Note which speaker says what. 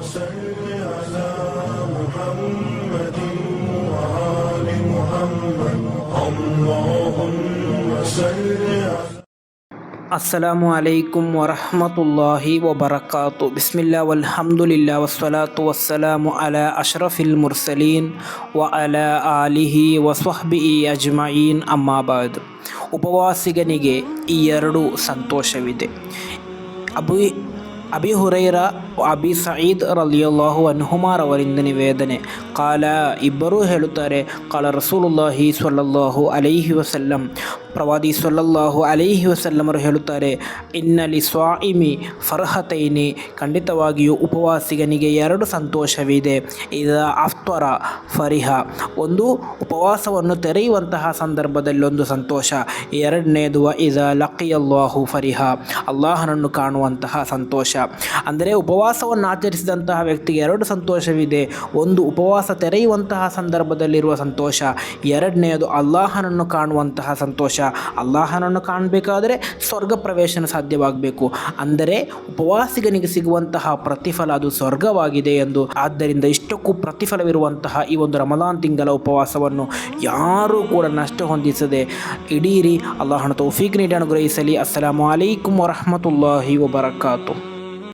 Speaker 1: صل على محمد وآل محمد اللهم صل على
Speaker 2: ಅಸ್ಸಲಾಮು ಅಲೈಕುಂ ವರಹಮತುಲ್ಲಾಹಿ ವಬರಕಾತು. ಬಿಸ್ಮಿಲ್ಲಾ ವಲ್ಹಮ್ದುಲಿಲ್ಲಾ ವಸ್ಸಲಾತು ವಸ್ಸಲಾಮು ಅಲಾ ಅಶ್ರಫಿಲ್ ಮುರ್ಸಲೀನ್ ವ ಅಲಾ ಆಲಿಹಿ ವಸ್ವಹ್ಬಿಹಿ ಅಜ್ಮঈನ್ ಅಮ್ಮಾಬಾದ್. ಉಪವಾಸಿಗನಿಗೆ ಈ ಎರಡು ಸಂತೋಷವಿದೆ. ಅಬಿ ಹುರೈರಾ ಅಬಿ ಸಯೀದ್ ರಲಿಯಲ್ಲಾಹು ಅನ್ಹುಮಾರವರಿಂದ ನಿವೇದನೆ. ಕಾಲ ಇಬ್ಬರೂ ಹೇಳುತ್ತಾರೆ, ಕಾಲ ರಸೂಲುಲ್ಲಾಹಿ ಸ್ವಲ್ಲಲ್ಲಾಹು ಅಲೈಹಿ ವಸಲ್ಲಂ, ಪ್ರವಾದಿ ಸ್ವಲ್ಲಲ್ಲಾಹು ಅಲೈಹಿ ವಸಲ್ಲಮರು ಹೇಳುತ್ತಾರೆ, ಇನ್ನಲಿ ಸ್ವಾಯಿಮಿ ಫರ್ಹತೈನಿ, ಖಂಡಿತವಾಗಿಯೂ ಉಪವಾಸಿಗನಿಗೆ ಎರಡು ಸಂತೋಷವಿದೆ. ಇದಾ ಅಫ್ತ್ವರ ಫರಿಹ, ಒಂದು ಉಪವಾಸವನ್ನು ತೆರೆಯುವಂತಹ ಸಂದರ್ಭದಲ್ಲಿ ಒಂದು ಸಂತೋಷ, ಎರಡನೇದು ಇದಾ ಲಕಿಯಲ್ಲಾಹು ಫರಿಹ, ಅಲ್ಲಾಹನನ್ನು ಕಾಣುವಂತಹ ಸಂತೋಷ. ಅಂದರೆ ಉಪವಾಸವನ್ನು ಆಚರಿಸಿದಂತಹ ವ್ಯಕ್ತಿಗೆ ಎರಡು ಸಂತೋಷವಿದೆ. ಒಂದು ಉಪವಾಸ ತೆರೆಯುವಂತಹ ಸಂದರ್ಭದಲ್ಲಿರುವ ಸಂತೋಷ, ಎರಡನೆಯದು ಅಲ್ಲಾಹನನ್ನು ಕಾಣುವಂತಹ ಸಂತೋಷ. ಅಲ್ಲಾಹನನ್ನು ಕಾಣಬೇಕಾದರೆ ಸ್ವರ್ಗ ಪ್ರವೇಶನ ಸಾಧ್ಯವಾಗಬೇಕು. ಅಂದರೆ ಉಪವಾಸಿಗನಿಗೆ ಸಿಗುವಂತಹ ಪ್ರತಿಫಲ ಅದು ಸ್ವರ್ಗವಾಗಿದೆ ಎಂದು. ಆದ್ದರಿಂದ ಇಷ್ಟಕ್ಕೂ ಪ್ರತಿಫಲವಿರುವಂತಹ ಈ ಒಂದು ರಮಲಾನ್ ತಿಂಗಳ ಉಪವಾಸವನ್ನು ಯಾರೂ ಕೂಡ ನಷ್ಟ ಹೊಂದಿಸದೆ ಹಿಡೀರಿ. ಅಲ್ಲಾಹನ ತೌಫೀಕ್ ನೀಡಿ ಅನುಗ್ರಹಿಸಲಿ. ಅಸ್ಸಲಾಮು ಅಲೈಕುಂ ವರಹಮತುಲ್ಲಾಹಿ ವಬರಕಾತು.